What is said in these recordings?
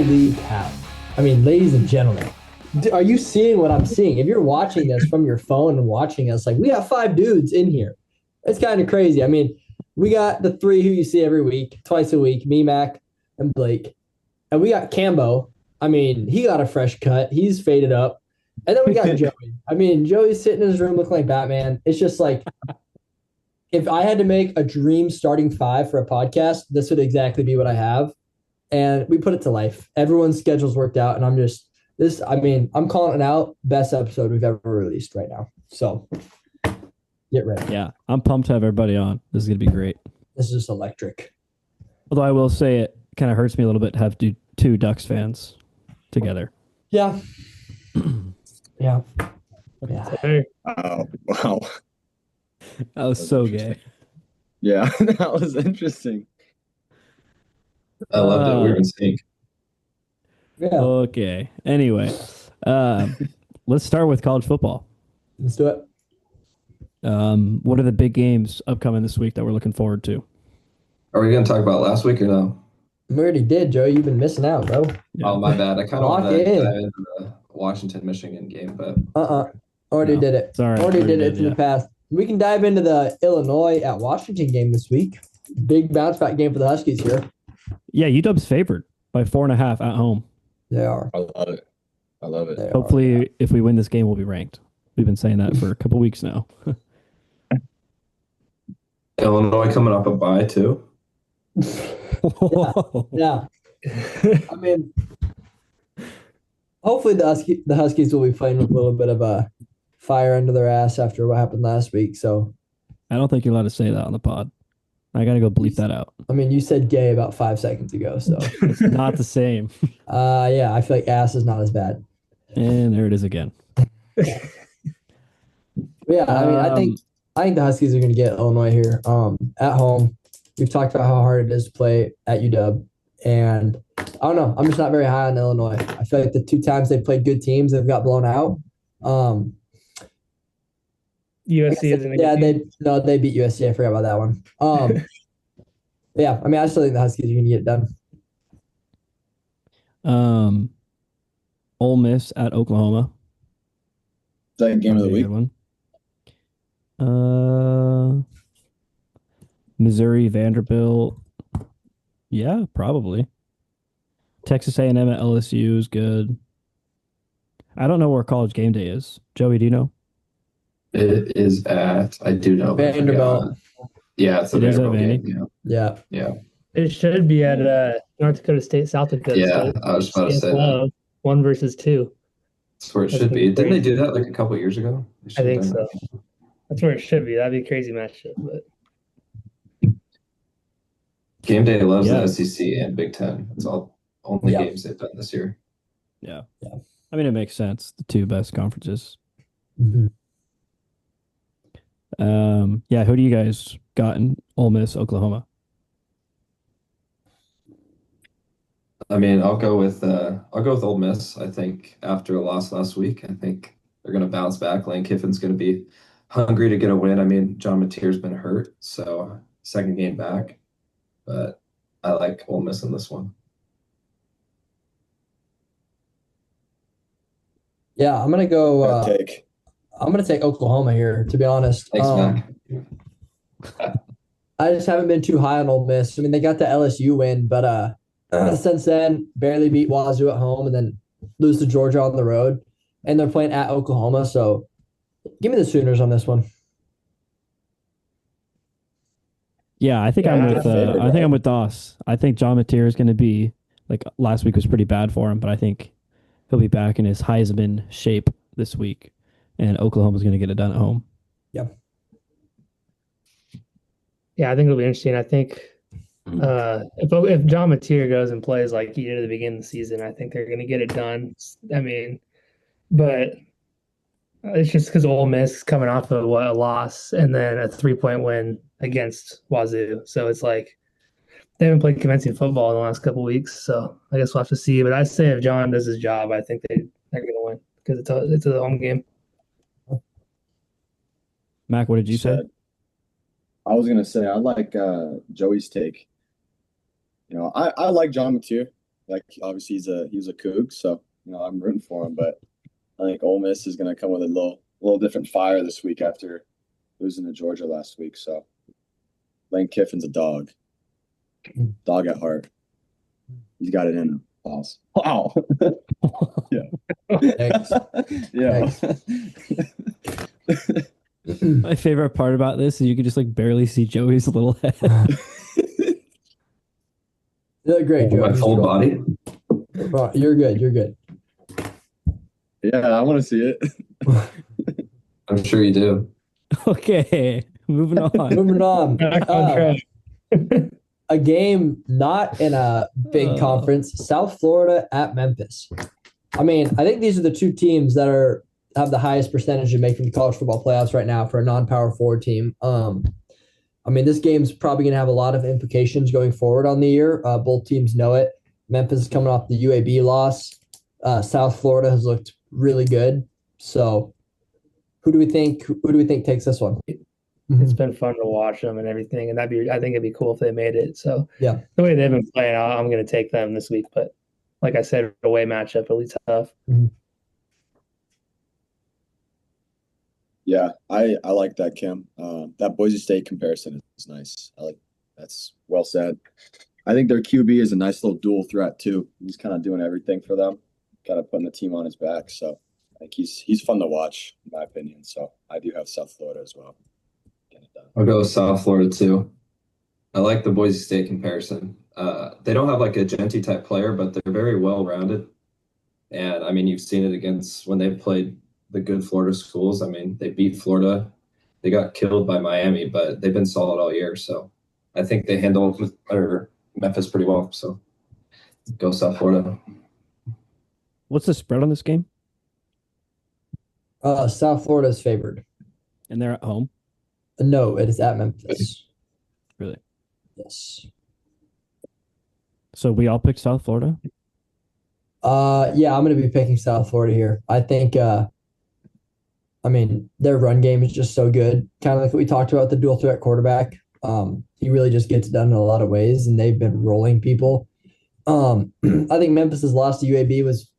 Holy cow. I mean, ladies and gentlemen, are you seeing what I'm seeing? If you're watching this from your phone and watching us, like we got five dudes in here. It's kind of crazy. I mean, we got the three who you see every week, twice a week, me, Mac, and Blake. And we got Cambo. I mean, he got a fresh cut. He's faded up. And then we got Joey. I mean, Joey's sitting in his room looking like Batman. It's just like, if I had to make a dream starting five for a podcast, this would exactly be what I have. And we put it to life. Everyone's schedule's worked out, and I'm calling it out. Best episode we've ever released right now. So get ready. Yeah, I'm pumped to have everybody on. This is going to be great. This is just electric. Although I will say it kind of hurts me a little bit to have two Ducks fans together. Yeah. Yeah. Hey. Oh, wow. That was so gay. Yeah, that was interesting. I loved it. We were in sync. Yeah. Okay. Anyway, let's start with college football. Let's do it. What are the big games upcoming this week that we're looking forward to? Are we going to talk about last week or no? We already did, Joe. You've been missing out, bro. Yeah. Oh, my bad. I kind of Lock want to in. dive into the Washington-Michigan game, but Already No, did it. it's all right. Already did it did, in yeah. the past. We can dive into the Illinois at Washington game this week. Big bounce back game for the Huskies here. Yeah, UW's favored by 4.5 at home. They are. I love it. I love it. They are. Hopefully, if we win this game, we'll be ranked. We've been saying that for a couple weeks now. Illinois coming up a bye too. Yeah. I mean, hopefully the Huskies will be playing with a little bit of a fire under their ass after what happened last week. So, I don't think you're allowed to say that on the pod. I got to go bleep that out. I mean, you said gay about 5 seconds ago. So, It's not the same. yeah, I feel like ass is not as bad. And there it is again. But yeah, I mean, I think the Huskies are going to get Illinois here. At home, we've talked about how hard it is to play at UW, and I don't know. I'm just not very high on Illinois. I feel like the two times they've played good teams, they've got blown out. USC isn't. They beat USC. I forgot about that one. Yeah, I mean, I still think the Huskies are going to get it done. Ole Miss at Oklahoma. Second game of the week. Good one. Missouri, Vanderbilt. Yeah, probably. Texas A&M at LSU is good. I don't know where College Game Day is. Joey, do you know? It is I do know. but I forgot. Vanderbilt. Yeah, it's a It is at Vanderbilt Vandy? game. Yeah. Yeah. It should be at North Dakota State, South Dakota Yeah, State. I was just about to say that. Love, 1 versus 2. That's where it That's should be. Didn't they crazy. do that like a couple years ago? They I should have think done so. That's where it should be. That'd be a crazy matchup. But that. Game Day loves Yeah. the SEC and Big Ten. It's all only Yeah. games they've done this year. Yeah. Yeah. I mean, it makes sense. The two best conferences. Mhm. Yeah, who do you guys got in Ole Miss, Oklahoma? I mean, I'll go with Ole Miss. I think after a loss last week, I think they're going to bounce back. Lane Kiffin's going to be hungry to get a win. I mean, John Mateer's been hurt, so second game back, but I like Ole Miss in this one. Yeah, I'm gonna go. Take. I'm gonna take Oklahoma here. To be honest, Thanks, Mac. I just haven't been too high on Ole Miss. I mean, they got the LSU win, but since then, barely beat Wazoo at home and then lose to Georgia on the road, and they're playing at Oklahoma. So, give me the Sooners on this one. Yeah, I think Yeah, I'm with Doss. I think John Mateer is going to be like last week was pretty bad for him, but I think he'll be back in his Heisman shape this week, and Oklahoma's going to get it done at home. yeah, I think it'll be interesting. I think if John Mateer goes and plays like he did at the beginning of the season, I think they're going to get it done. I mean, but it's just because Ole Miss is coming off of a loss and then a 3-point win against Wazoo. So it's like they haven't played convincing football in the last couple of weeks. So I guess we'll have to see. But I say if John does his job, I think they're going to win because it's a home game. Mac, what did you say? I was gonna say I like Joey's take. You know, I like John Mateer. Like obviously he's a Coug, so I'm rooting for him. But I think Ole Miss is going to come with a little different fire this week after losing to Georgia last week. So Lane Kiffin's a dog at heart. He's got it in him. Pause. Wow. Yeah. Thanks. Yeah. My favorite part about this is you can just like barely see Joey's little head. You look great, Joe. My full body. Oh, you're good. You're good. Yeah, I want to see it. I'm sure you do. Okay, moving on. Moving on. Back on track. A game not in a big conference, South Florida at Memphis. I mean, I think these are the two teams that have the highest percentage of making the college football playoffs right now for a non-power forward team. I mean, this game's probably going to have a lot of implications going forward on the year. Both teams know it. Memphis is coming off the UAB loss. South Florida has looked really good. So, who do we think takes this one? It's been fun to watch them and everything, and I think it'd be cool if they made it. So Yeah. the way they've been playing, I'm going to take them this week. But like I said, away matchup really tough. Yeah, I like that, Kim. That Boise State comparison is nice. That's well said. I think their QB is a nice little dual threat too. He's kind of doing everything for them, kind of putting the team on his back. So I think he's fun to watch, in my opinion. So I do have South Florida as well. Get it done. I'll go with South Florida too. I like the Boise State comparison. They don't have like a Genty type player, but they're very well rounded. And I mean, you've seen it against when they've played the good Florida schools. I mean, they beat Florida. They got killed by Miami, but they've been solid all year. So I think they handle Memphis pretty well. So go South Florida. What's the spread on this game? South Florida is favored. And they're at home. No, it is at Memphis. Really? Yes. So we all picked South Florida. Yeah, I'm going to be picking South Florida here. I think, I mean, their run game is just so good. Kind of like what we talked about, the dual threat quarterback. He really just gets done in a lot of ways, and they've been rolling people. I think Memphis's loss to UAB was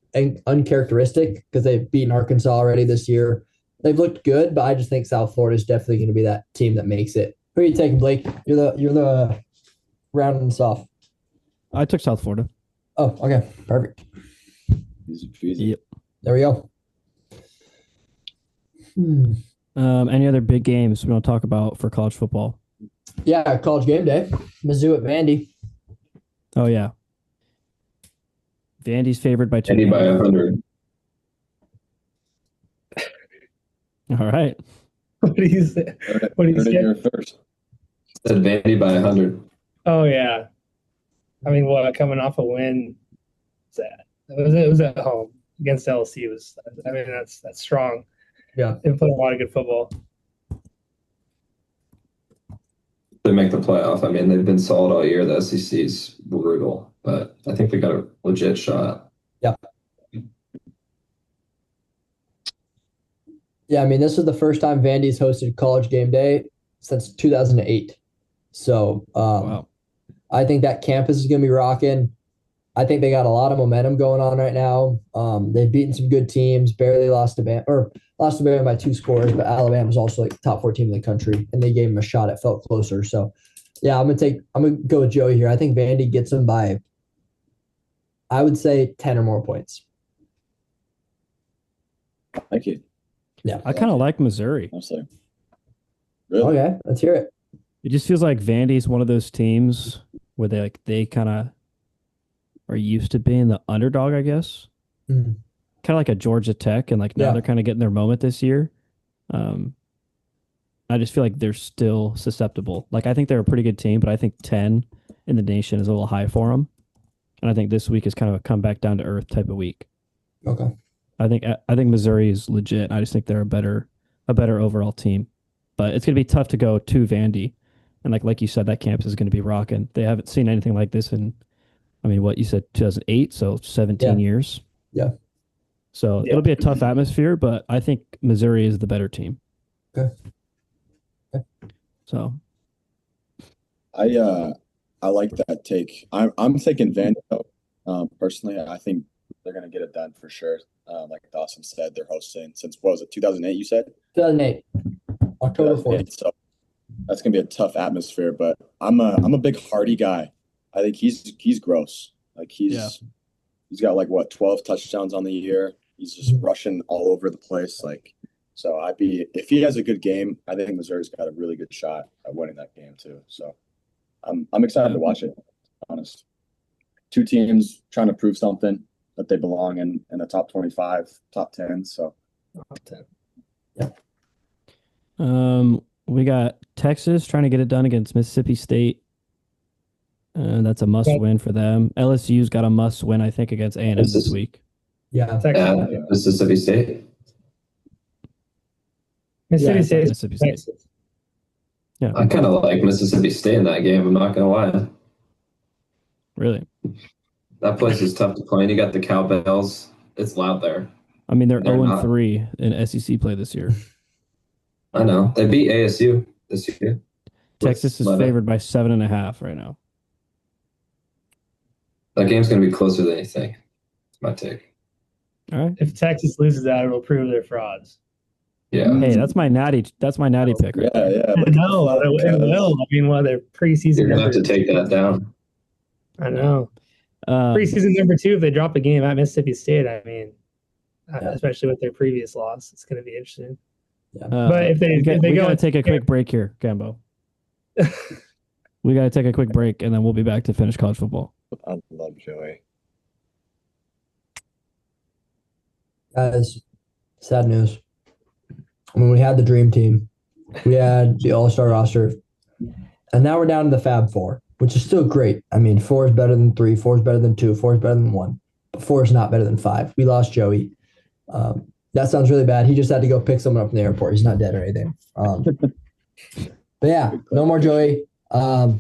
uncharacteristic because they've beaten Arkansas already this year. They've looked good, but I just think South Florida is definitely going to be that team that makes it. Who are you taking, Blake? You're the rounding us off. I took South Florida. Oh, okay, perfect. Easy peasy. Yep. There we go. Any other big games we want to talk about for college football? Yeah, college game day. Mizzou at Vandy. Oh yeah. Vandy's favored by 2. Vandy by 100. All right. What do you say? What do you Heard it say? here first. Said Vandy by 100. Oh yeah. I mean, coming off a win, it was at home against LSU. I mean, that's strong. Yeah. They've played a lot of good football. They make the playoff. I mean, they've been solid all year. The SEC's brutal, but I think they got a legit shot. Yeah. Yeah, I mean, this is the first time Vandy's hosted college game day since 2008. So Wow. I think that campus is going to be rocking. I think they got a lot of momentum going on right now. They've beaten some good teams, barely lost to Bama by 2 scores, but Alabama's also like top 4 team in the country, and they gave them a shot. It felt closer. So, yeah, I'm gonna go with Joey here. I think Vandy gets them by, I would say, 10 or more points. Thank you. Yeah, I kind of like Missouri. Honestly. Really? Okay, let's hear it. It just feels like Vandy's one of those teams where they kind of are used to being the underdog, I guess. Mhm. Kind of like a Georgia Tech, and like now Yeah. they're kind of getting their moment this year. I just feel like they're still susceptible. Like I think they're a pretty good team, but I think 10 in the nation is a little high for them. And I think this week is kind of a come back down to earth type of week. Okay. I think Missouri is legit. I just think they're a better overall team. But it's gonna be tough to go to Vandy. And like you said, that campus is gonna be rocking. They haven't seen anything like this in, I mean, what you said, 2008, so 17 years. Yeah. So it'll be a tough atmosphere, but I think Missouri is the better team. Okay. So I like that take. I'm thinking Vandy though. Personally, I think they're going to get it done for sure. Like Dawson said, they're hosting since, what was it, 2008, you said? 2008, October 4th. So that's going to be a tough atmosphere, but I'm a big Hardy guy. I think he's gross. Like he's got like what, 12 touchdowns on the year. He's just rushing all over the place. Like, so if he has a good game, I think Missouri's got a really good shot at winning that game too. So I'm excited to watch it, to be honest. Two teams trying to prove something that they belong in the top 25, top 10. So Top 10. We got Texas trying to get it done against Mississippi State. That's a must win for them. LSU's got a must win, I think, against A&M this week. Yeah. Mississippi State. Mississippi State. Mississippi State. Texas. Yeah. I kind of like Mississippi State in that game. I'm not gonna lie. Really? That place is tough to play. And you got the Cowbells. It's loud there. I mean, they're They're 0-3 in SEC play this year. I know. They beat ASU this year. Texas is favored by 7.5 right now. That game's gonna be closer than you think. That's my take. All right. If Texas loses that, it'll prove they're frauds. Yeah. Hey, that's my natty pick right there. Yeah. I know. It will. I mean, their preseason. You're gonna have to take that down. I know. Preseason number 2, if they drop a game at Mississippi State, I mean, especially with their previous loss, it's going to be interesting. Yeah. But if they got to take a quick break here, Gambo. We got to take a quick break, and then we'll be back to finish college football. I love Joey. Guys, sad news. I mean, we had the dream team. We had the all-star roster. And now we're down to the Fab Four, which is still great. I mean, 4 is better than 3, 4 is better than 2, 4 is better than 1. But 4 is not better than 5. We lost Joey. That sounds really bad. He just had to go pick someone up from the airport. He's not dead or anything. But yeah, no more Joey. I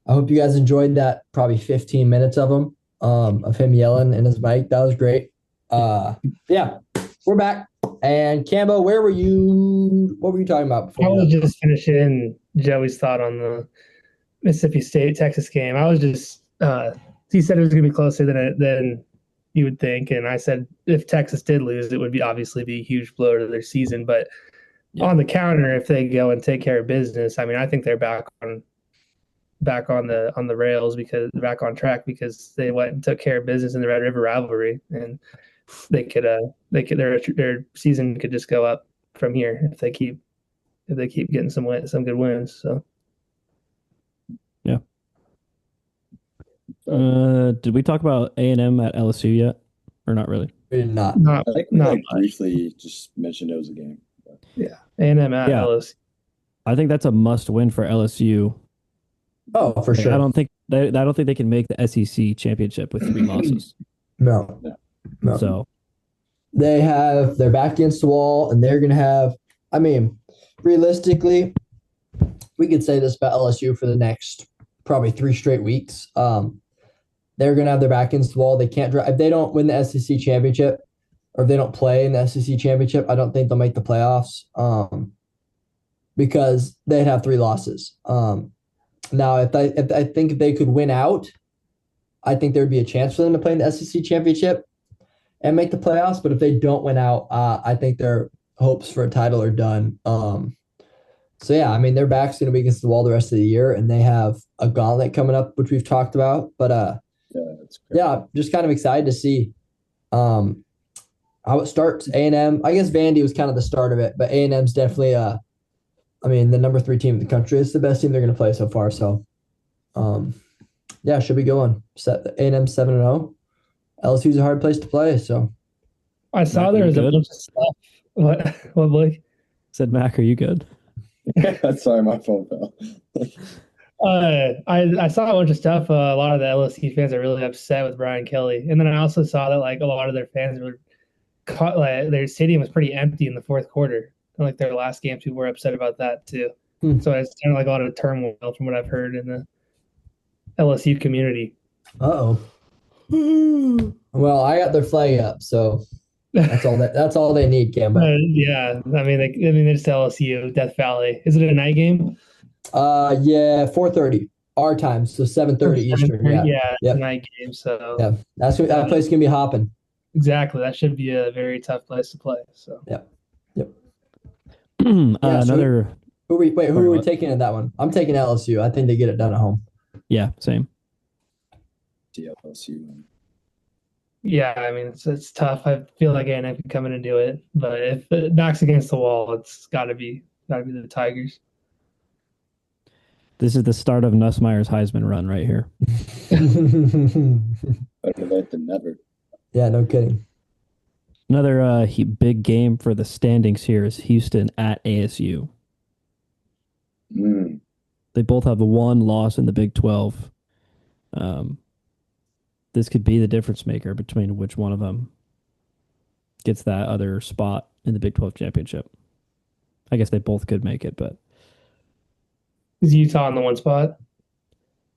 hope you guys enjoyed that probably 15 minutes of him yelling in his mic. That was great. Yeah, we're back. And Cambo, what were you talking about before? I was just finishing Joey's thought on the Mississippi State Texas game. I was just he said it was going to be closer than you would think, and I said if Texas did lose, it would obviously be a huge blow to their season. But on the counter, if they go and take care of business, I mean, I think they're back on the rails, because back on track, because they went and took care of business in the Red River rivalry, and they could their season could just go up from here if they keep getting some good wins. So yeah. Did we talk about A&M at LSU yet, or not really? We did not. I think we briefly just mentioned it was a game. Yeah, A&M at LSU. I think that's a must win for LSU. Oh, for sure. I don't think they can make the SEC championship with 3 losses. No. So they're back against the wall, and they're going to have, I mean, realistically, we could say this about LSU for the next probably 3 straight weeks. They're going to have their back against the wall. They can't drive. If they don't win the SEC championship, or if they don't play in the SEC championship, I don't think they'll make the playoffs, because they'd have 3 losses. Now, I think if they could win out, I think there would be a chance for them to play in the SEC championship and make the playoffs. But if they don't win out, I think their hopes for a title are done. So yeah, I mean, their back's going to be against the wall the rest of the year, and they have a gauntlet coming up, which we've talked about. But just kind of excited to see how it starts. A&M, I guess Vandy was kind of the start of it, but A&M's definitely the number 3 team in the country. It's the best team they're going to play so far. So, yeah, should be going. A&M 7-0. LSU's a hard place to play. So, I saw there was a bunch of stuff. What, Blake? Said Mac, are you good? Sorry, my phone fell. I saw a bunch of stuff. A lot of the LSU fans are really upset with Brian Kelly, and then I also saw that like a lot of their fans were caught. Like their stadium was pretty empty in the 4th quarter. Like their last games, people were upset about that too. So it's kind of like a lot of turmoil from what I've heard in the LSU community. Well, I got their flag up, so that's all they need, Campbell. Yeah, I mean, it's LSU, Death Valley. Is it a night game? Yeah, 4:30. our time, so 7:30 Eastern. Yeah, Yeah, it's a yep, night game. So yeah. That place can be hopping. exactly, that should be a very tough place to play. So Yep, yep. Yeah. Another. Who Sorry, are we what? taking in that one? I'm taking LSU. I think they get it done at home. Yeah, same. TLSU. yeah, I mean it's tough. I feel like A&M can come in and do it, but if it backs against the wall, it's got to be the Tigers. This is the start of Nussmeier's Heisman run right here. Better late than never. Yeah, no kidding. Another big game for the standings here is Houston at ASU. Mm. They both have one loss in the Big 12. This could be the difference maker between which one of them gets that other spot in the Big 12 championship. I guess they both could make it, but Is Utah in the one spot?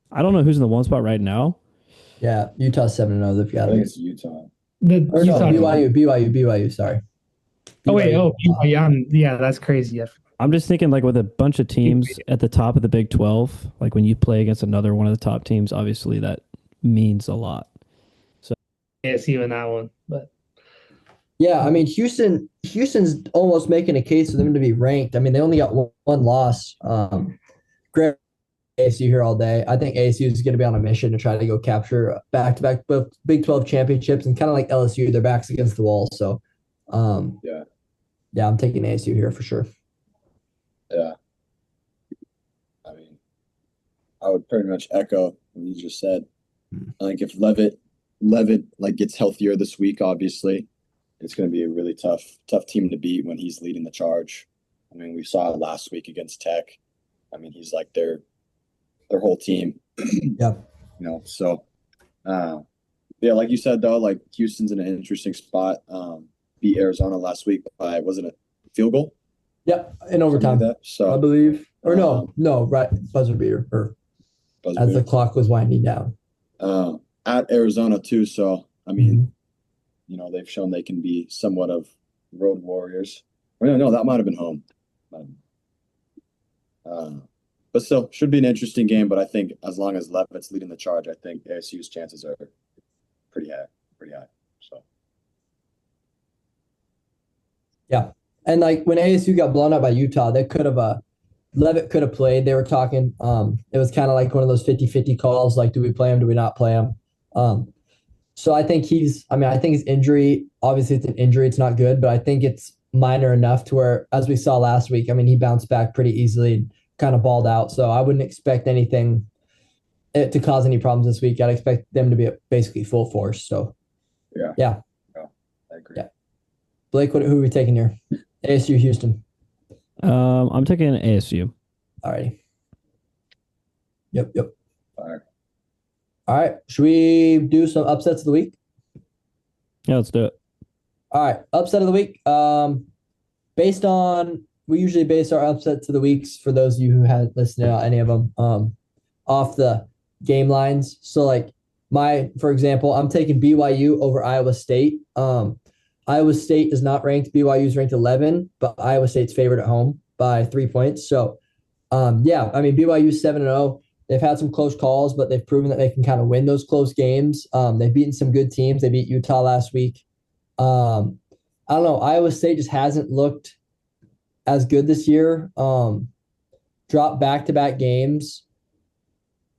I don't know who's in the one spot right now. Yeah, Utah 7-0. They've I got think it. it's Utah. The Or Utah. no, BYU. Sorry. Oh wait, BYU. yeah, that's crazy. I'm just thinking like with a bunch of teams at the top of the Big 12, like when you play against another one of the top teams, obviously that means a lot. ASU in that one, but Yeah, I mean Houston's almost making a case for them to be ranked. I mean, they only got one loss. Great ASU here all day. I think ASU is going to be on a mission to try to go capture back-to-back Big 12 championships, and kind of like LSU, their backs against the wall. So, yeah, I'm taking ASU here for sure. Yeah. I mean, I would pretty much echo what you just said. I think if Levitt like gets healthier this week, obviously, it's going to be a really tough team to beat when he's leading the charge. I mean, we saw it last week against Tech. I mean, he's like their whole team. Yeah. So yeah, like you said though, like Houston's in an interesting spot. Beat Arizona last week by, wasn't it, field goal? Yeah, in overtime, like that. So I believe. Or no, right, buzzer beater, or as the clock was winding down. At Arizona too, so I mean, they've shown they can be somewhat of road warriors. Or no, that might have been home. But still, should be an interesting game. But I think as long as Levitt's leading the charge, I think ASU's chances are pretty high. So yeah, and like when ASU got blown up by Utah, they could have Levitt could have played. They were talking. It was kind of like one of those 50-50 calls. Like, do we play him? Do we not play him? So I think I think his injury, obviously it's an injury. It's not good, but I think it's minor enough to where, as we saw last week, I mean, he bounced back pretty easily, kind of balled out. So I wouldn't expect anything to cause any problems this week. I'd expect them to be at basically full force. So yeah. I agree. Yeah. Blake, who are we taking here? ASU, Houston. I'm taking ASU. Alrighty. Yep. All right. Should we do some upsets of the week? Yeah, let's do it. All right. Upset of the week. We usually base our upsets of the weeks, for those of you who hadn't listened to any of them, off the game lines. So like for example, I'm taking BYU over Iowa State. Iowa State is not ranked. BYU is ranked 11, but Iowa State's favored at home by 3 points. So, yeah, I mean, BYU's 7-0. They've had some close calls, but they've proven that they can kind of win those close games. They've beaten some good teams. They beat Utah last week. I don't know. Iowa State just hasn't looked as good this year. Dropped back-to-back games.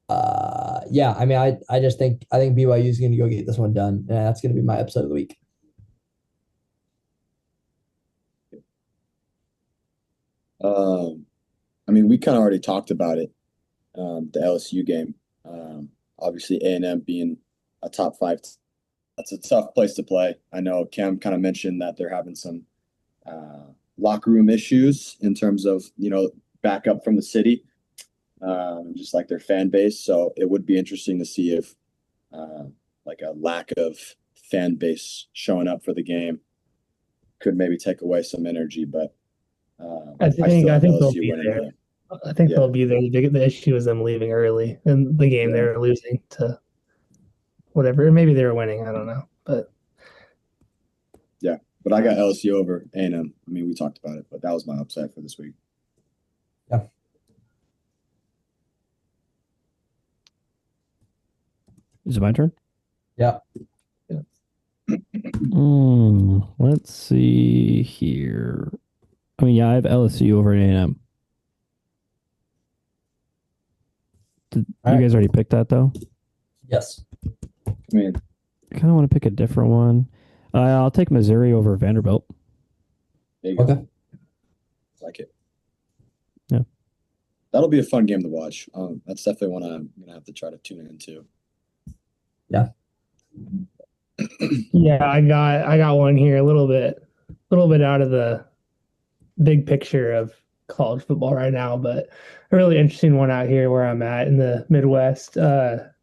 Yeah, I mean, I think BYU is going to go get this one done. And that's going to be my upset of the week. I mean, we kind of already talked about it, the LSU game. Obviously, A&M being a top 5, that's a tough place to play. I know Cam kind of mentioned that they're having some locker room issues in terms of, backup from the city, just like their fan base. So it would be interesting to see if like a lack of fan base showing up for the game could maybe take away some energy, but I think they'll be there. Game. I think they'll be there. The issue is them leaving early in the game. Yeah. They're losing to whatever. Maybe they were winning. I don't know, but yeah. But I got LSU over A&M. I mean, we talked about it, but that was my upset for this week. Yeah. Is it my turn? Yeah. Let's see here. I mean, yeah, I have LSU over at A&M. Did All you right. guys already picked that, though? Yes. I mean, I kind of want to pick a different one. I'll take Missouri over Vanderbilt. there you go. Okay. Like it. Yeah. That'll be a fun game to watch. That's definitely one I'm gonna have to try to tune into. Yeah. Yeah, I got one here a little bit out of the big picture of college football right now, but a really interesting one out here where I'm at in the Midwest.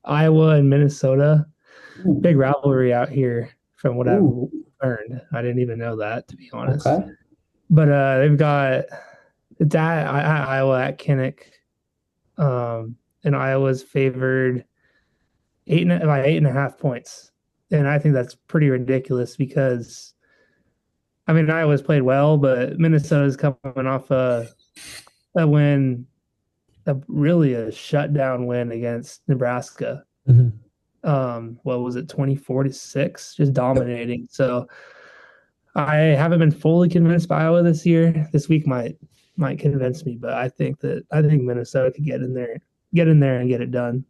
Iowa and Minnesota. Ooh. Big rivalry out here from what I've Ooh. learned. I didn't even know that, to be honest. Okay. But they've got it's at Iowa at Kinnick. And Iowa's favored by 8.5 points. And I think that's pretty ridiculous because I mean Iowa's played well, but Minnesota's coming off a win, really a shutdown win against Nebraska. Mhm. What was it, 24-6, just dominating. So I haven't been fully convinced by Iowa this year. This week might convince me, but I think Minnesota could get in there and get it done.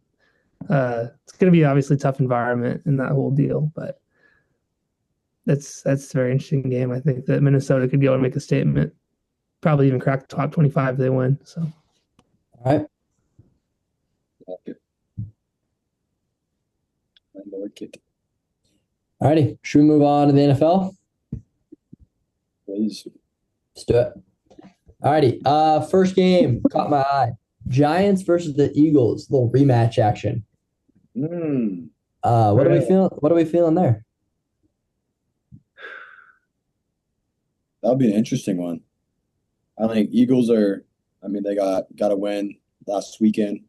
It's going to be obviously a tough environment in that whole deal, but that's a very interesting game. I think that Minnesota could go and make a statement, probably even crack the top 25 if they win. So, All right. Okay. I like it. All righty. Should we move on to the NFL? Please. Let's do it. All righty. First game caught my eye. Giants versus the Eagles. Little rematch action. What are we feeling? What are we feeling there? That'll be an interesting one. I think Eagles they got a win last weekend.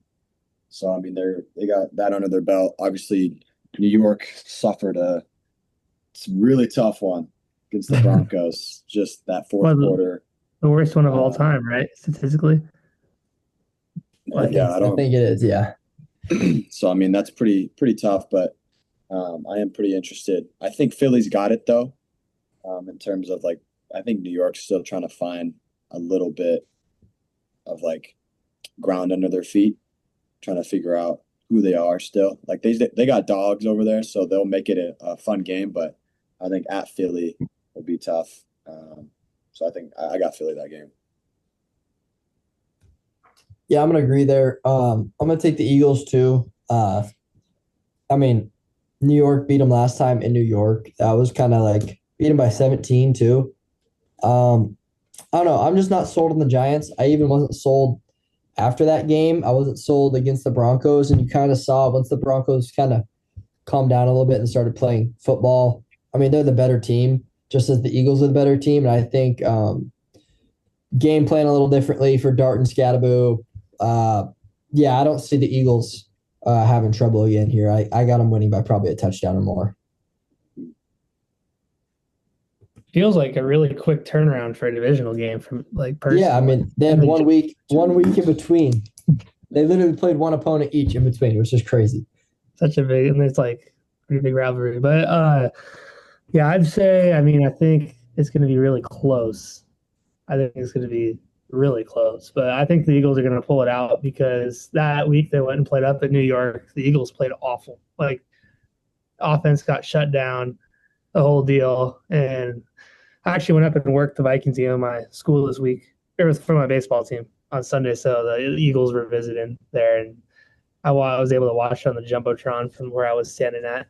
So I mean they got that under their belt. Obviously New York suffered it's a really tough one against the Broncos. Just that fourth quarter. The worst one of all time, right? Statistically. I think it is, yeah. So I mean that's pretty tough, but I am pretty interested. I think Philly's got it though. In terms of I think New York's still trying to find a little bit of ground under their feet, trying to figure out who they are still. They got dogs over there, so they'll make it a fun game, but I think at Philly will be tough. So I think I got Philly that game. Yeah, I'm gonna agree there. I'm gonna take the Eagles too. I mean, New York beat them last time in New York. That was kind of beat them by 17 too. I don't know. I'm just not sold on the Giants. I even wasn't sold after that game. I wasn't sold against the Broncos, and you kind of saw once the Broncos kind of calmed down a little bit and started playing football. I mean, they're the better team, just as the Eagles are the better team. And I think game plan a little differently for Dart and Scadaboo. I don't see the Eagles having trouble again here. I got them winning by probably a touchdown or more. Feels like a really quick turnaround for a divisional game from personally. Yeah, I mean they had 1 week in between. They literally played one opponent each in between, which is crazy. Such a big, and it's pretty big rivalry. But I'd say I think it's going to be really close. I think it's going to be really close, but I think the Eagles are going to pull it out because that week they went and played up at New York. The Eagles played awful. Offense got shut down, the whole deal, and I actually went up and worked the Vikings game at my school this week. It was for my baseball team on Sunday, so the Eagles were visiting there, and I was able to watch it on the Jumbotron from where I was standing at.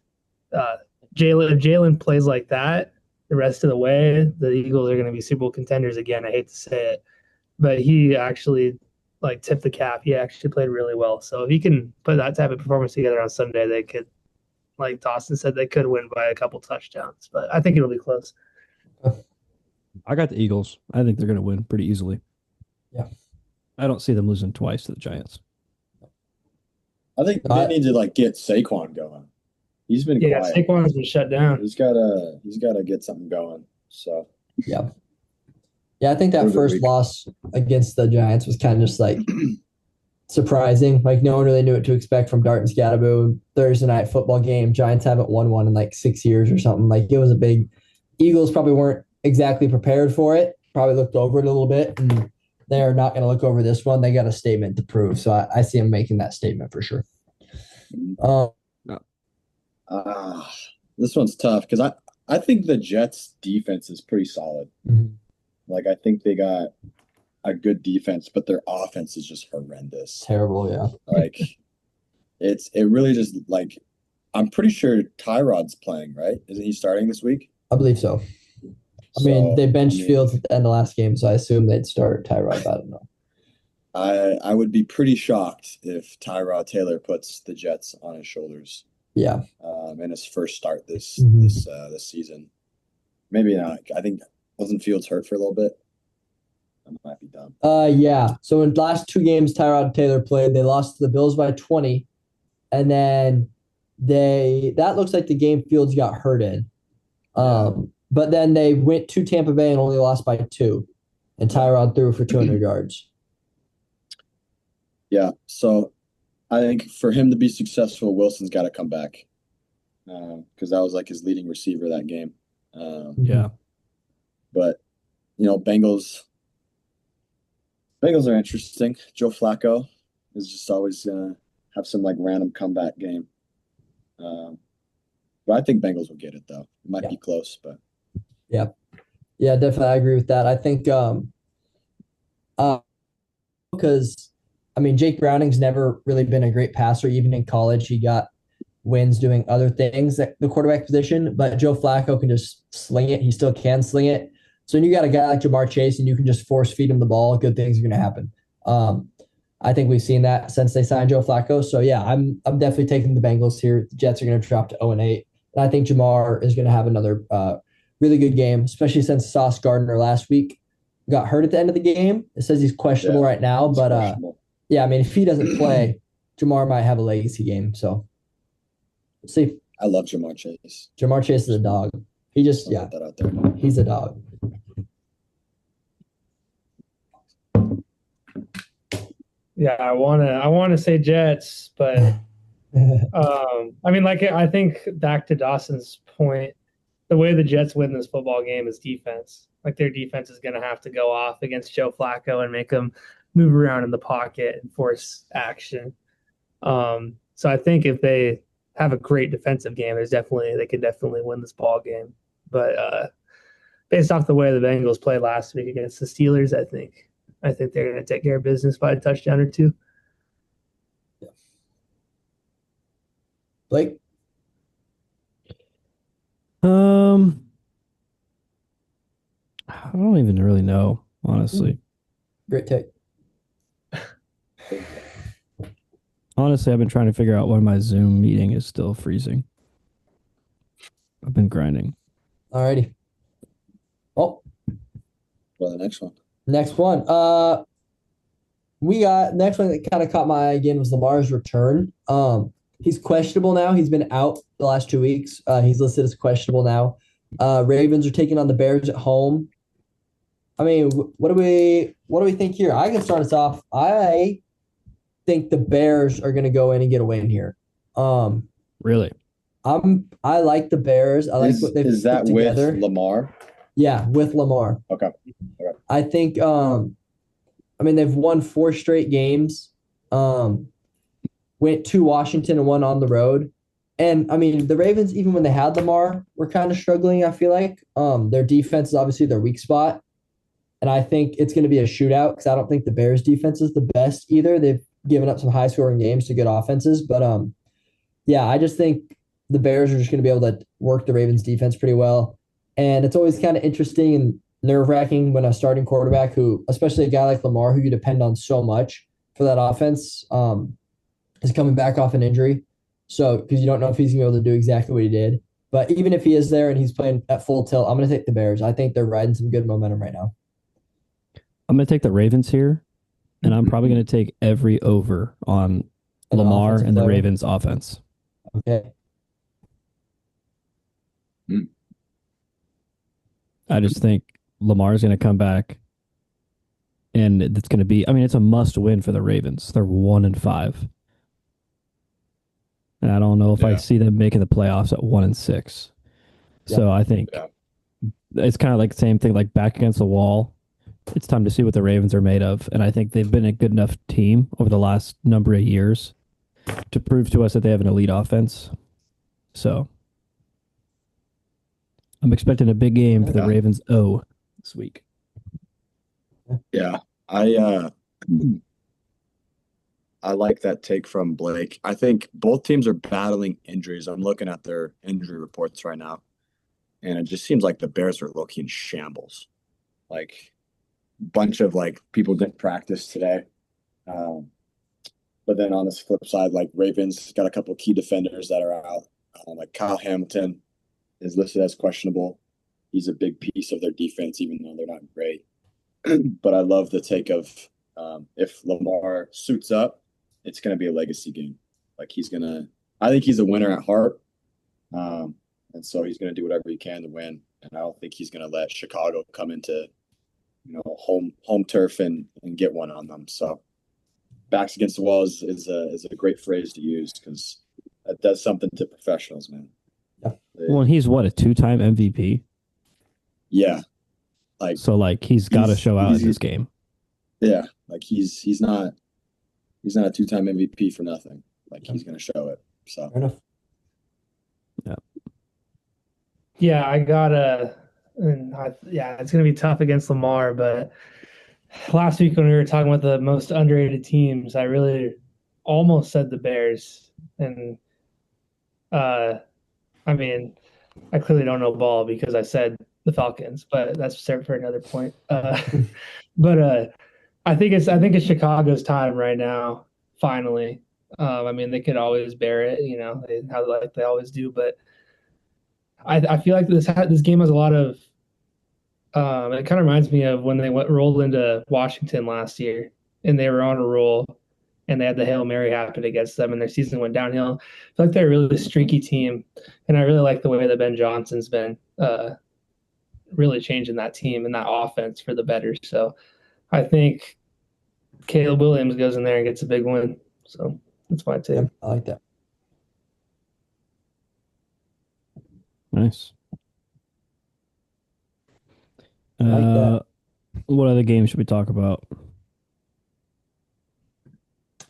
Jalen plays like that the rest of the way, the Eagles are going to be Super Bowl contenders again. I hate to say it, but he actually tipped the cap. He actually played really well. So if he can put that type of performance together on Sunday, they could, like Dawson said, they could win by a couple touchdowns. But I think it'll be close. I got the Eagles. I think they're going to win pretty easily. Yeah. I don't see them losing twice to the Giants. I think they need to get Saquon going. He's been quiet. Saquon's been shut down. He's gotta get something going. So yeah, I think that first loss against the Giants was kind of just surprising. Like no one really knew what to expect from Dart and Scatterbo. Thursday night football game. Giants haven't won one in like 6 years or something. Like it was a big. Eagles probably weren't exactly prepared for it. Probably looked over it a little bit, and they're not going to look over this one. They got a statement to prove, so I see them making that statement for sure. Um, This one's tough because I think the Jets defense is pretty solid. Mhm. Like I think they got a good defense, but their offense is just horrendous. Terrible, yeah. Like it really just like I'm pretty sure Tyrod's playing, right? Isn't he starting this week? I believe so. I mean, they benched Fields at the end of last game, so I assume they'd start Tyrod. But I don't know. I would be pretty shocked if Tyrod Taylor puts the Jets on his shoulders. Yeah. In his first start this season. Maybe not. I think wasn't Fields hurt for a little bit. I might be dumb. Yeah. So in the last 2 games Tyrod Taylor played, they lost to the Bills by 20, and then that looks like the game Fields got hurt in. But then they went to Tampa Bay and only lost by 2, and Tyrod threw for 200 yards. Yeah. So I think for him to be successful, Wilson's got to come back because that was like his leading receiver that game. Yeah. But, Bengals are interesting. Joe Flacco is just always going to have some like random comeback game. But I think Bengals will get it, though. It might be close, but. Yeah. Yeah, definitely. I agree with that. I think because I mean, Jake Browning's never really been a great passer. Even in college, he got wins doing other things at the quarterback position. But Joe Flacco can just sling it. He still can sling it. So when you got a guy like Jamar Chase and you can just force feed him the ball, good things are going to happen. I think we've seen that since they signed Joe Flacco. So yeah, I'm definitely taking the Bengals here. The Jets are going to drop to 0-8, and I think Jamar is going to have another really good game, especially since Sauce Gardner last week got hurt at the end of the game. It says he's questionable right now, but yeah, I mean, if he doesn't play, Jamar might have a legacy game. So, we'll see. I love Jamar Chase. Jamar Chase is a dog. He just, Put that out there. He's a dog. Yeah, I wanna say Jets, but I mean, like I think back to Dawson's point, the way the Jets win this football game is defense. Like their defense is going to have to go off against Joe Flacco and make him move around in the pocket and force action. So I think if they have a great defensive game, they could definitely win this ball game. But based off the way the Bengals played last week against the Steelers, I think they're going to take care of business by a touchdown or 2. Yeah. Blake? I don't even really know, honestly. Great take. Honestly, I've been trying to figure out why my Zoom meeting is still freezing. I've been grinding. Alrighty. Oh. Well, the next one. Next one. We got next one that kind of caught my eye again was Lamar's return. He's questionable now. He's been out the last 2 weeks. He's listed as questionable now. Ravens are taking on the Bears at home. I mean, what do we think here? I can start us off. I think the Bears are going to go in and get a win here. Really? I like the Bears. I like what they've Is that put together. with Lamar? Yeah, with Lamar. Okay. I think I mean they've won 4 straight games. Went to Washington and won on the road. And I mean the Ravens, even when they had Lamar, were kind of struggling, I feel like. Their defense is obviously their weak spot. And I think it's going to be a shootout because I don't think the Bears defense is the best either. They've given up some high scoring games to good offenses. But yeah, I just think the Bears are just going to be able to work the Ravens defense pretty well. And it's always kind of interesting and nerve-wracking when a starting quarterback who, especially a guy like Lamar, who you depend on so much for that offense, is coming back off an injury. So, because you don't know if he's going to be able to do exactly what he did. But even if he is there and he's playing at full tilt, I'm going to take the Bears. I think they're riding some good momentum right now. I'm going to take the Ravens here, and I'm probably going to take every over on Lamar and the Ravens offense. Okay. I just think Lamar's going to come back and it's going to be. I mean, it's a must win for the Ravens. They're 1-5, and I don't know if I Yeah. see them making the playoffs at 1-6. So I think Yeah. it's kind of like the same thing, like back against the wall. It's time to see what the Ravens are made of, and I think they've been a good enough team over the last number of years to prove to us that they have an elite offense. So I'm expecting a big game for the Yeah. Ravens this week. Yeah. I like that take from Blake. I think both teams are battling injuries. I'm looking at their injury reports right now, and it just seems like the Bears are looking in shambles. Like bunch of like people didn't practice today. But then on this flip side, like Ravens got a couple key defenders that are out. Like Kyle Hamilton is listed as questionable. He's a big piece of their defense, even though they're not great. But I love the take of if Lamar suits up, it's going to be a legacy game. Like I think he's a winner at heart. And so he's going to do whatever he can to win. And I don't think he's going to let Chicago come into, home turf and get one on them. So backs against the wall is a great phrase to use because that does something to professionals, man. Yeah. Well, and he's what, a 2-time MVP? Yeah. So he's got to show out in this game. Yeah. Like he's not a 2-time MVP for nothing. Like he's going to show it. So Fair enough. Yeah, I gotta. It's gonna be tough against Lamar, but last week when we were talking about the most underrated teams, I really almost said the Bears, and I mean, I clearly don't know ball because I said the Falcons, but that's for another point. But I think it's Chicago's time right now. Finally, I mean, they could always bear it, like they always do, but I feel like this game has a lot of. It kind of reminds me of when they rolled into Washington last year, and they were on a roll, and they had the Hail Mary happen against them, and their season went downhill. I feel like they're a really streaky team, and I really like the way that Ben Johnson's been really changing that team and that offense for the better. So I think Caleb Williams goes in there and gets a big win. So that's my take. Yep, I like that. Nice. I like that. What other games should we talk about?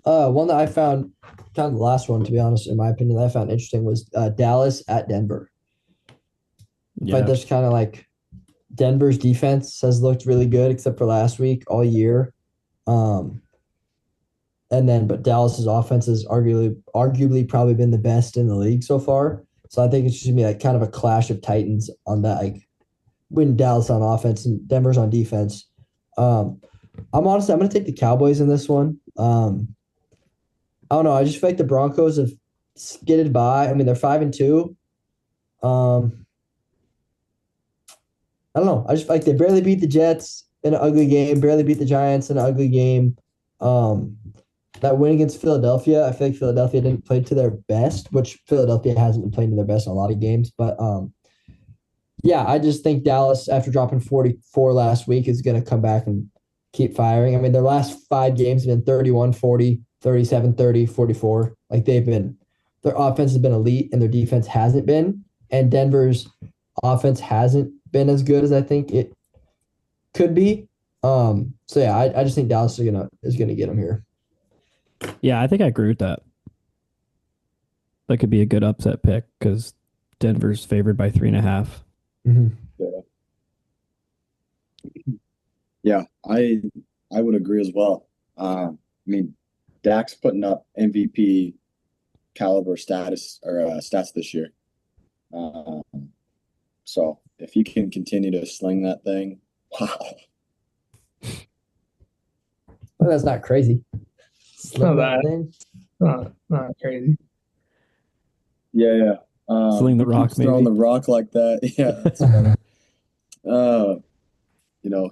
One that I found kind of the last one, to be honest, in my opinion, that I found interesting was Dallas at Denver. Yeah. But there's kind of like Denver's defense has looked really good except for last week all year. But Dallas's offense has arguably probably been the best in the league so far. So I think it's just gonna be like kind of a clash of titans on that, like when Dallas on offense and Denver's on defense. I'm gonna take the Cowboys in this one. I don't know. I just feel like the Broncos have skidded by. I mean, they're 5-2. I don't know. I just feel like they barely beat the Jets in an ugly game, barely beat the Giants in an ugly game. That win against Philadelphia, I feel like Philadelphia didn't play to their best, which Philadelphia hasn't been playing to their best in a lot of games. But I just think Dallas, after dropping 44 last week, is going to come back and keep firing. I mean, their last 5 games have been 31-40, 37-30, 44. Like their offense has been elite and their defense hasn't been. And Denver's offense hasn't been as good as I think it could be. I just think Dallas is gonna get them here. Yeah, I think I agree with that. That could be a good upset pick because Denver's favored by 3.5. Mm-hmm. Yeah, I would agree as well. I mean, Dak's putting up MVP caliber stats this year. So if he can continue to sling that thing, wow. Well, that's not crazy. Not bad. Not crazy. Yeah. Sling the rock, throwing maybe. the rock like that. Yeah, that's funny.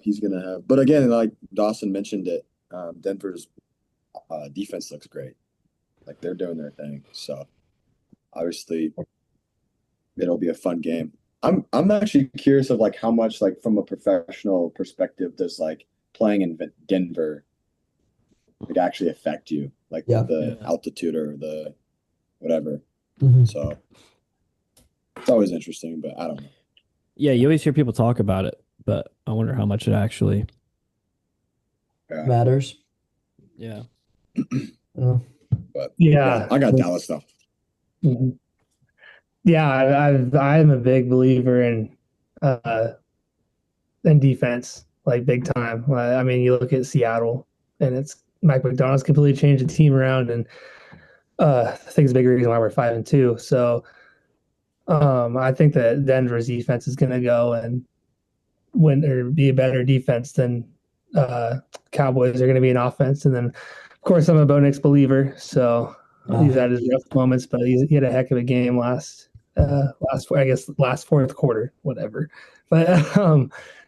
He's gonna have. But again, like Dawson mentioned it, Denver's defense looks great. Like they're doing their thing. So obviously, it'll be a fun game. I'm actually curious of like how much like from a professional perspective does like playing in Denver would actually affect you, like Yeah. with the altitude or the whatever. Mhm. So it's always interesting, but I don't know. Yeah, you always hear people talk about it, but I wonder how much it actually. Yeah. Matters. Yeah. Uh, But Yeah. I got Dallas though. Mhm. Yeah, I'm a big believer in defense, like big time. I mean, you look at Seattle, and it's Mike McDonald's completely changed the team around, and I think it's a big reason why we're 5-2. So I think that Denver's defense is going to go and win or be a better defense than Cowboys are going to be an offense. And then, of course, I'm a Bo Nix believer, so he's had his rough moments, but he had a heck of a game last fourth quarter, whatever. But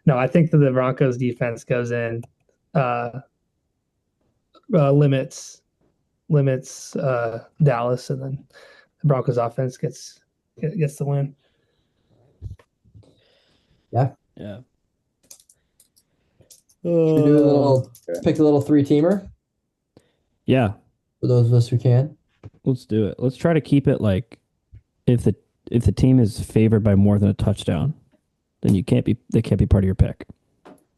no, I think that the Broncos defense goes in, limits Dallas, and then the Broncos offense gets the win. Yeah. should we do a little pick a little 3-teamer Yeah. for those of us who can? Let's do it. Let's try to keep it like if the team is favored by more than a touchdown, then they can't be part of your pick.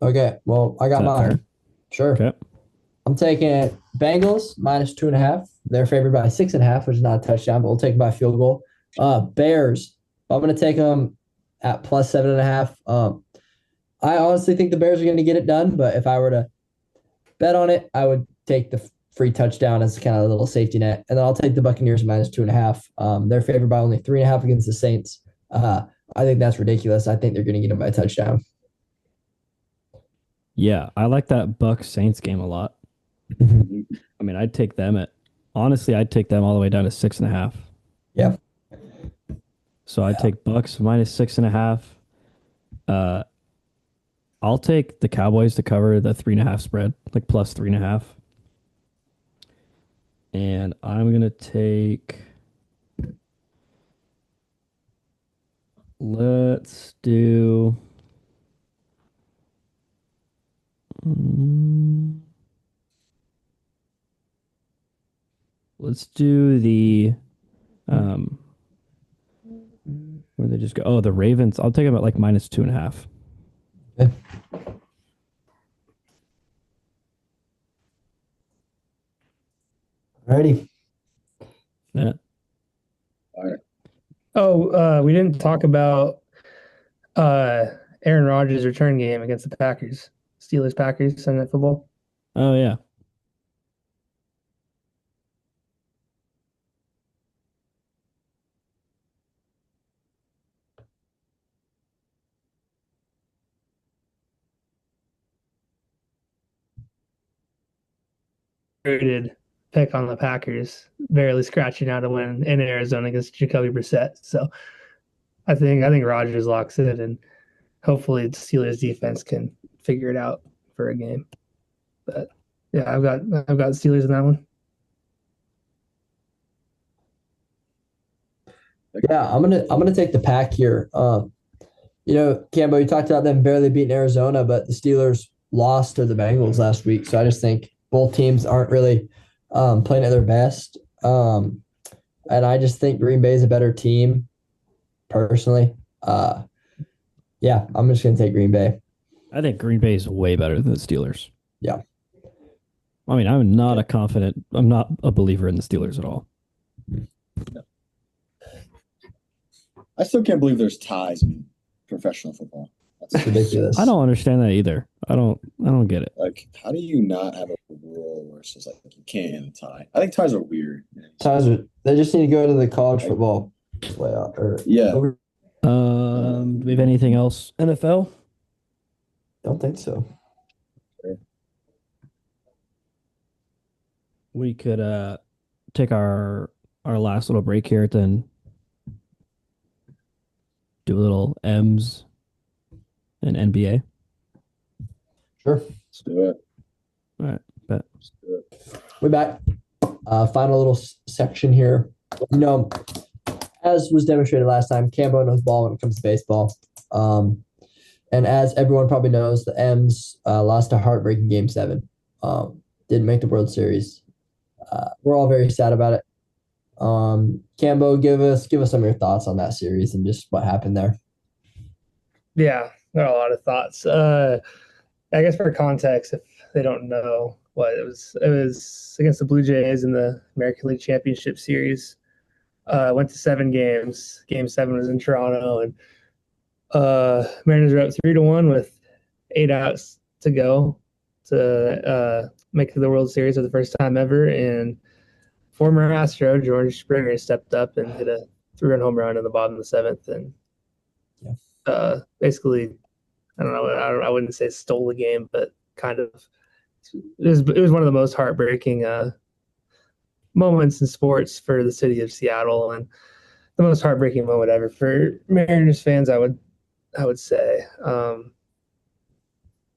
Okay. Well, I got Is that mine. fair? Sure. Okay. I'm taking Bengals -2.5. They're favored by 6.5, which is not a touchdown, but we'll take it by field goal. Bears. I'm going to take them at +7.5. I honestly think the Bears are going to get it done, but if I were to bet on it, I would take the free touchdown as kind of a little safety net, and then I'll take the Buccaneers -2.5. They're favored by only 3.5 against the Saints. I think that's ridiculous. I think they're going to get them by a touchdown. Yeah, I like that Bucks Saints game a lot. I mean, I'd take them all the way down to 6.5. Yeah. So I'd take Bucks -6.5. I'll take the Cowboys to cover the 3.5 spread, like +3.5. And I'm gonna take. Let's do. Let's do the. Where they just go? Oh, the Ravens. I'll take them at like -2.5. Okay. Ready? Yeah. All right. Oh, we didn't talk about Aaron Rodgers' return game against the Packers, Steelers-Packers Sunday Night Football. Oh yeah. Pick on the Packers, barely scratching out a win in Arizona against Jacoby Brissett. So I think Rodgers locks it, and hopefully the Steelers defense can figure it out for a game. But yeah, I've got Steelers in that one. Yeah, I'm gonna take the Pack here. Cambo, you talked about them barely beating Arizona, but the Steelers lost to the Bengals last week. So I just think both teams aren't really playing at their best. And I just think Green Bay is a better team, personally. Yeah, I'm just gonna take Green Bay. I think Green Bay is way better than the Steelers. Yeah. I mean, I'm not a believer in the Steelers at all. I still can't believe there's ties in professional football. That's ridiculous. I don't understand that either. I don't get it. Like, how do you not have a rule where it's just like you can't have a tie? I think ties are weird. They just need to go to the college football playoff. Do we have anything else? NFL? Don't think so. We could take our last little break here, then do a little M's and NBA. Sure. Let's do it. All right, bet. Let's do it. We're back. Final little section here. As was demonstrated last time, Cambo knows ball when it comes to baseball. And as everyone probably knows, the M's lost a heartbreaking Game 7. Didn't make the World Series. We're all very sad about it. Cambo, give us some of your thoughts on that series and just what happened there. Yeah, there are a lot of thoughts. I guess for context, if they don't know what it was against the Blue Jays in the American League Championship Series. Went to 7 games. Game 7 was in Toronto, and Mariners are up 3-1 with 8 outs to go to make the World Series for the first time ever. And former Astro George Springer stepped up and hit a 3-run home run in the bottom of the 7th, and basically, I don't know, I wouldn't say stole the game, but kind of. It was one of the most heartbreaking moments in sports for the city of Seattle, and the most heartbreaking moment ever for Mariners fans. I would say, for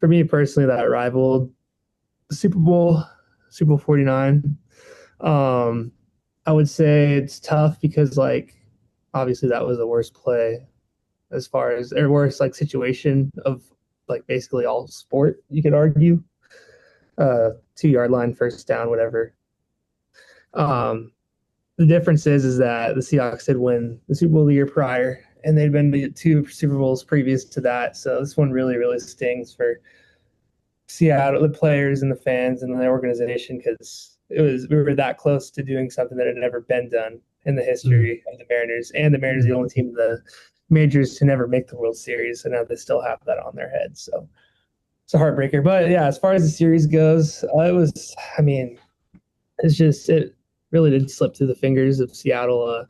me personally, that rivaled the Super Bowl 49. I would say it's tough because, like, obviously that was the worst play as far as, or worst like situation of like basically all sport, you could argue. 2-yard line, first down, whatever. The difference is that the Seahawks did win the Super Bowl the year prior, and they'd been to 2 Super Bowls previous to that. So this one really, really stings for Seattle, the players and the fans and the organization, because we were that close to doing something that had never been done in the history of the Mariners. And the Mariners are the only team in the majors to never make the World Series, so now they still have that on their heads. So it's a heartbreaker. But yeah, as far as the series goes, it really did slip through the fingers of Seattle.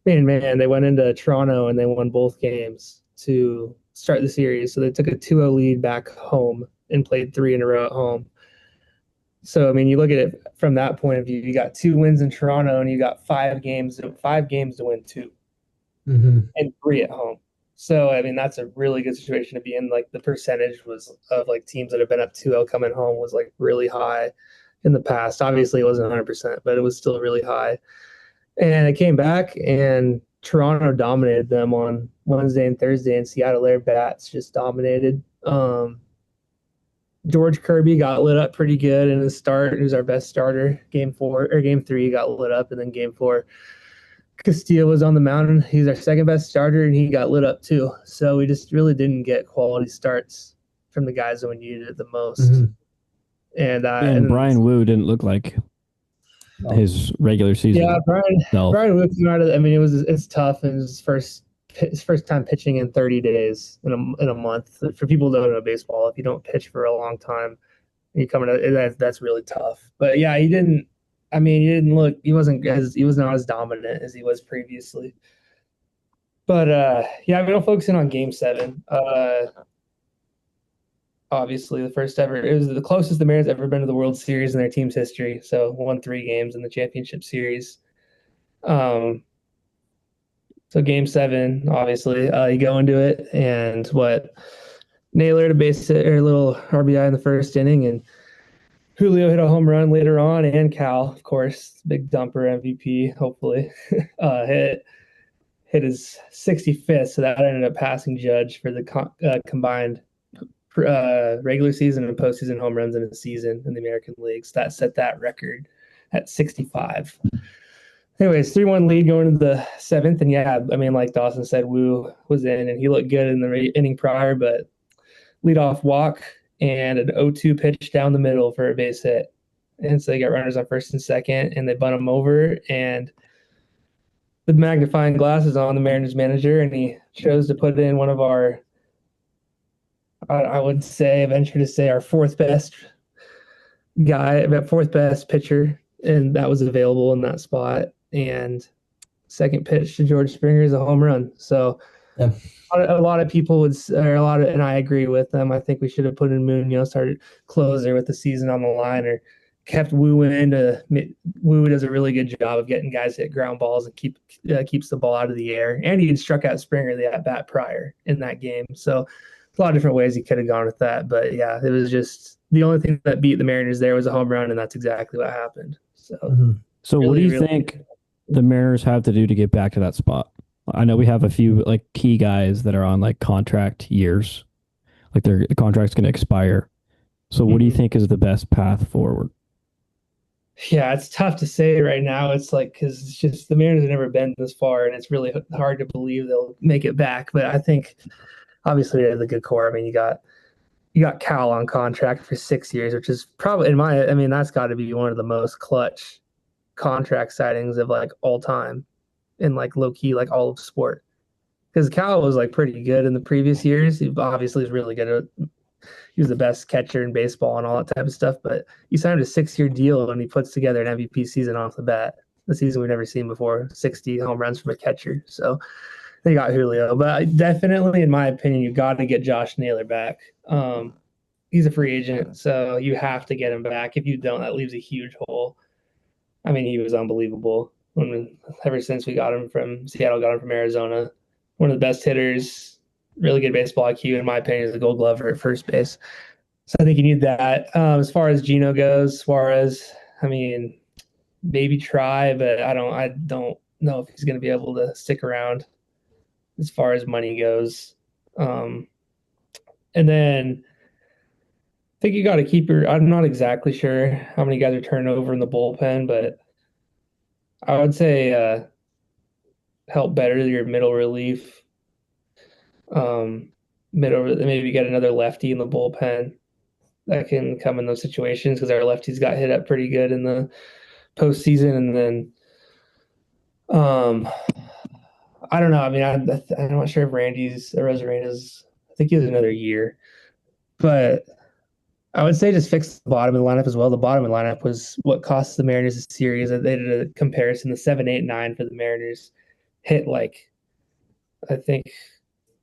Man, they went into Toronto and they won both games to start the series. So they took a 2-0 lead back home and played 3 in a row at home. So, I mean, you look at it from that point of view, you got 2 wins in Toronto and you got 5 games to win 2 and 3 at home. So, I mean, that's a really good situation to be in. Like, the percentage was of like teams that have been up 2-0 coming home was like really high in the past. Obviously, it wasn't 100%, but it was still really high. And it came back, and Toronto dominated them on Wednesday and Thursday, and Seattle, their bats just dominated. George Kirby got lit up pretty good in his start. He was our best starter. Game 3 he got lit up, and then Game 4, Castillo was on the mound. He's our second best starter, and he got lit up too. So we just really didn't get quality starts from the guys that we needed it the most. And Brian Wu didn't look like his regular season. Yeah, Brian Wu came out of. I mean, it's tough, and his first time pitching in 30 days in a month. For people who don't know baseball, if you don't pitch for a long time, you that's really tough. But yeah, he didn't. I mean, he was not as dominant as he was previously. But yeah, we don't focus in on Game 7. Obviously, the first ever. It was the closest the Mariners ever been to the World Series in their team's history. So won 3 games in the championship series. So Game 7, obviously, you go into it and Naylor to base hit or a little RBI in the first inning, and Julio hit a home run later on, and Cal, of course, big dumper MVP, hopefully, hit his 65th. So that ended up passing Judge for the combined regular season and postseason home runs in a season in the American League. So that set that record at 65. Anyways, 3-1 lead going into the 7th. And yeah, I mean, like Dawson said, Wu was in and he looked good in the inning prior, but leadoff walk and an 0-2 pitch down the middle for a base hit. And so they got runners on first and second, and they bunt him over. And the magnifying glass is on the Mariners manager, and he chose to put in one of our, I would say, venture to say, our fourth best pitcher, and that was available in that spot. And second pitch to George Springer is a home run. So yeah. A lot of people and I agree with them. I think we should have put in Munoz, started closer with the season on the line, or kept Wu in. Wu does a really good job of getting guys hit ground balls and keeps the ball out of the air. And he had struck out Springer the at bat prior in that game. So a lot of different ways he could have gone with that. But yeah, it was just the only thing that beat the Mariners there was a home run, and that's exactly what happened. So, So really, what do you think the Mariners have to do to get back to that spot? I know we have a few like key guys that are on like contract years. like their contract's going to expire. So what do you think is the best path forward? Yeah, it's tough to say right now. It's like because it's just the Mariners have never been this far, and it's really hard to believe they'll make it back. But I think obviously they have the good core. I mean, you got Cal on contract for 6 years, which is probably I mean, that's got to be one of the most clutch contract sightings of like all time in like low key like all of sport. Because Cal was like pretty good in the previous years. He obviously is really good at he was the best catcher in baseball and all that type of stuff. But you signed a 6-year deal and he puts together an MVP season off the bat. The season we've never seen before, 60 home runs from a catcher. So they got Julio. But definitely, in my opinion, you got to get Josh Naylor back. He's a free agent, so you have to get him back. If you don't, that leaves a huge hole. I mean, he was unbelievable ever since we got him from Seattle, got him from Arizona. One of the best hitters, really good baseball IQ, in my opinion, is a Gold Glover at first base. So I think you need that. As far as Gino goes, Suarez, I mean, maybe try, but I don't know if he's going to be able to stick around as far as money goes. And then I think you got to keep your. I'm not exactly sure how many guys are turning over in the bullpen, but I would say help better your middle relief. Maybe get another lefty in the bullpen that can come in those situations because our lefties got hit up pretty good in the postseason, and then I don't know. I mean, I'm not sure if Randy's Rosarena's. I think he has another year, but I would say just fix the bottom of the lineup as well. The bottom of the lineup was what cost the Mariners a series. They did a comparison. The 7, 8, 9 for the Mariners hit like I think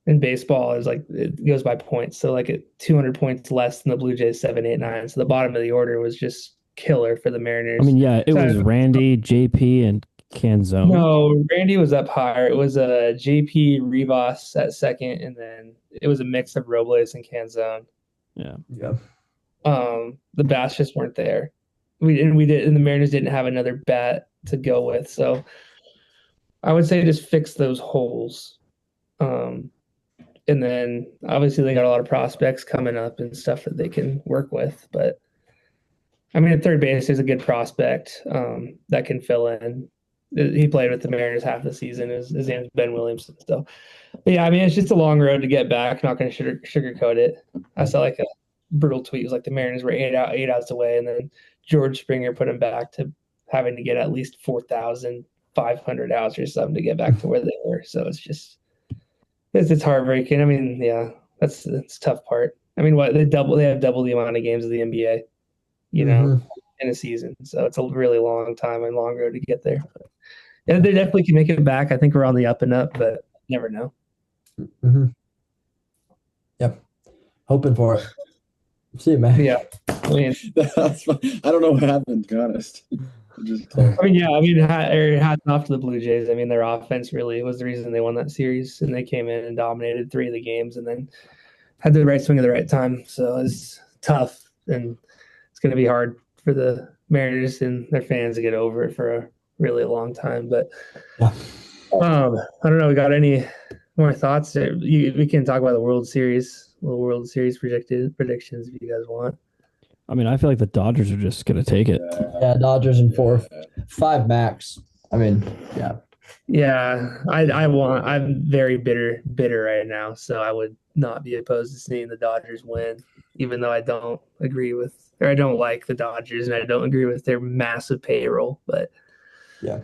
in baseball is like it goes by points. So like 200 points less than the Blue Jays 7, 8, 9. So the bottom of the order was just killer for the Mariners. I mean, yeah, it So was Randy, JP, and Canzone. no, Randy was up higher. It was a JP Rivas at second, and then it was a mix of Robles and Canzone. Yeah. Yeah. The bats just weren't there. And the Mariners didn't have another bat to go with. So I would say just fix those holes. And then obviously they got a lot of prospects coming up and stuff that they can work with. But I mean, at third base, there's a good prospect that can fill in. He played with the Mariners half the season. His name is Ben Williamson. So, but yeah, I mean, it's just a long road to get back. Not going to sugarcoat it. I saw like a brutal tweet. It was like the Mariners were 8 outs away, and then George Springer put him back to having to get at least 4,500 outs or something to get back to where they were. So it's heartbreaking. I mean, yeah, that's the tough part. I mean, they have double the amount of games of the NBA, in a season. So it's a really long time and long road to get there. But yeah, they definitely can make it back. I think we're on the up and up, but you never know. Mm-hmm. Yep. Hoping for it. See you, man. Yeah. I mean, I don't know what happened, to be honest. Hats off to the Blue Jays. I mean, their offense really was the reason they won that series, and they came in and dominated 3 of the games, and then had the right swing at the right time. So it's tough, and it's going to be hard for the Mariners and their fans to get over it for a really long time. But Yeah. I don't know. We got any more thoughts? We can talk about the World Series predictions if you guys want. I mean, I feel like the Dodgers are just going to take it. Yeah, Dodgers in 4, 5 max. I mean, yeah. Yeah, I'm very bitter right now, so I would not be opposed to seeing the Dodgers win, even though I don't like the Dodgers and I don't agree with their massive payroll. But yeah,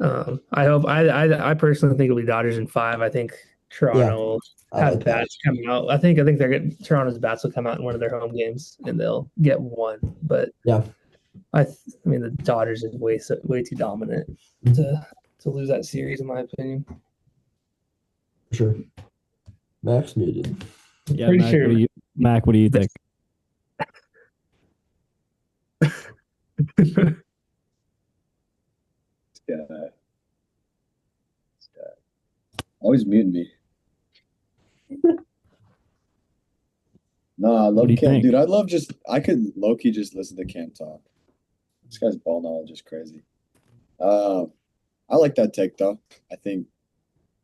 I personally think it'll be Dodgers in 5. I think Toronto will have bats coming out. I think Toronto's bats will come out in one of their home games and they'll get one. But yeah, I mean the Dodgers is way too dominant to lose that series, in my opinion. For sure. Max muted. Yeah, Pretty Mac, sure. Mac, what do you think? Always muting me. No, I love Cam, dude. I could low-key just listen to Cam talk. This guy's ball knowledge is crazy. I like that take though. I think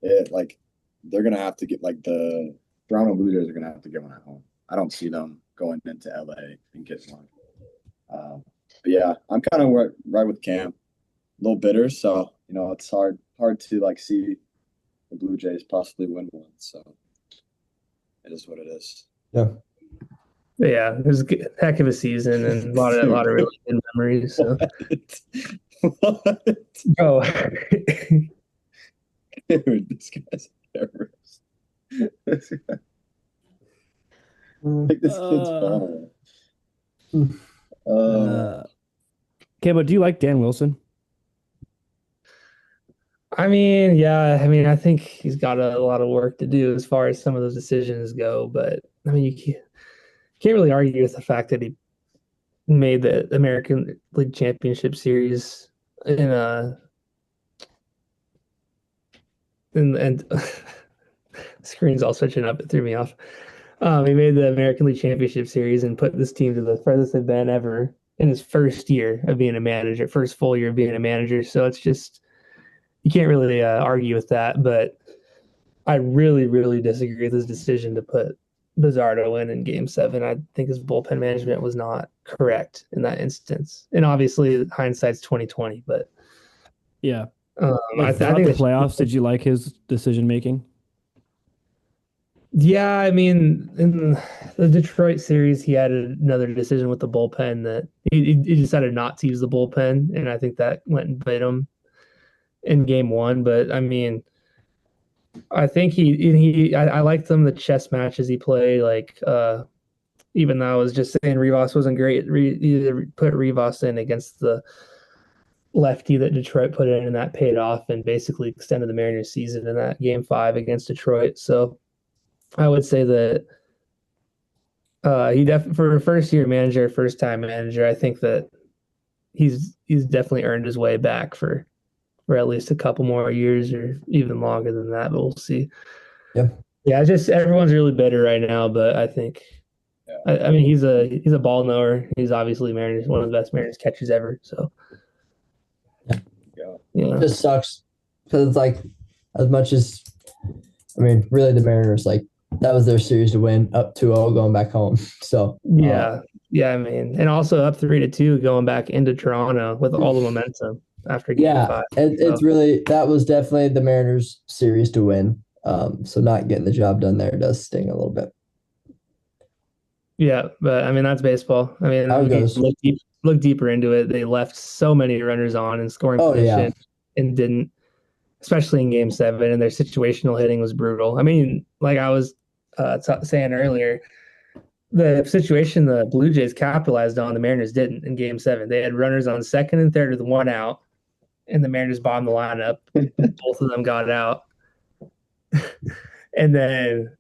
they're gonna have to get like the Toronto Blue Jays are going to have to get one at home. I don't see them going into LA and getting one. But yeah, I'm kind of right with Cam. A little bitter, so it's hard to like see the Blue Jays possibly win one. So it is what it is. Yeah. But yeah, it was a heck of a season and a lot of really good memories. So. What? Bro. Dude, this guy's terrorist. Like this kid's fun. Okay, but do you like Dan Wilson? I mean, yeah. I mean, I think he's got a lot of work to do as far as some of those decisions go. But I mean, you can't really argue with the fact that he made the American League Championship Series in and screen's all switching up. It threw me off. He made the American League Championship Series and put this team to the furthest they've been ever in his first year of being a manager, first full year of being a manager. So it's just, you can't really argue with that. But I really, really disagree with his decision to put Bizzardo in Game 7. I think his bullpen management was not correct in that instance. And obviously, hindsight's 2020. But yeah, I think the playoffs. Did you like his decision making? Yeah, I mean, in the Detroit series, he had another decision with the bullpen that he decided not to use the bullpen, and I think that went and bit him in Game 1. But I mean, I think I liked the chess matches he played. Like, even though I was just saying Rivas wasn't great, either put Rivas in against the lefty that Detroit put in, and that paid off and basically extended the Mariners' season in that Game 5 against Detroit. So I would say that he for a first-year manager, first-time manager, I think that he's definitely earned his way back for at least a couple more years or even longer than that, but we'll see. Yeah, just everyone's really bitter right now, but I think I mean he's a ball knower. He's obviously Mariners, one of the best Mariners catchers ever. So It just sucks because it's like, as much as, I mean, really the Mariners, like, that was their series to win, up 2-0 going back home. So yeah, I mean, and also up 3-2 going back into Toronto with all the momentum after Game 5. It's really, that was definitely the Mariners series to win. So not getting the job done there does sting a little bit. Yeah, but I mean that's baseball. I mean, How it goes. Look deeper into it. They left so many runners on in scoring position and didn't, especially in Game 7. And their situational hitting was brutal. I mean, like I was saying earlier, the situation the Blue Jays capitalized on, the Mariners didn't in Game 7. They had runners on second and third with one out, and the Mariners bombed the lineup. Both of them got out. And then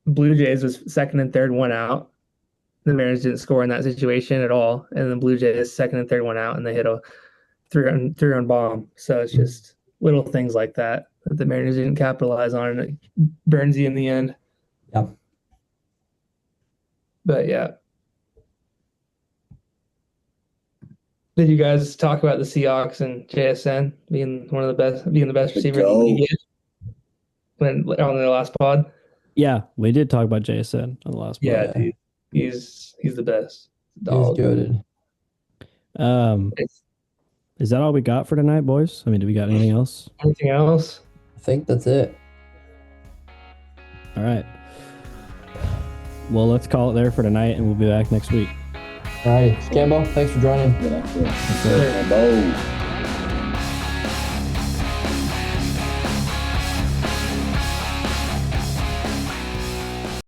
Blue Jays was second and third, one out. The Mariners didn't score in that situation at all. And the Blue Jays second and third, one out, and they hit a three-run bomb. So it's just little things like that the Mariners didn't capitalize on, and it burns you in the end. Yeah. But yeah. Did you guys talk about the Seahawks and JSN being the best receiver in the league on their last pod? Yeah, we did talk about JSN on the last pod. Yeah, dude. He's the best. He's goated. Is that all we got for tonight, boys? I mean, do we got anything else? Anything else? I think that's it. All right. Well, let's call it there for tonight, and we'll be back next week. All right, Campbell, thanks for joining. Good.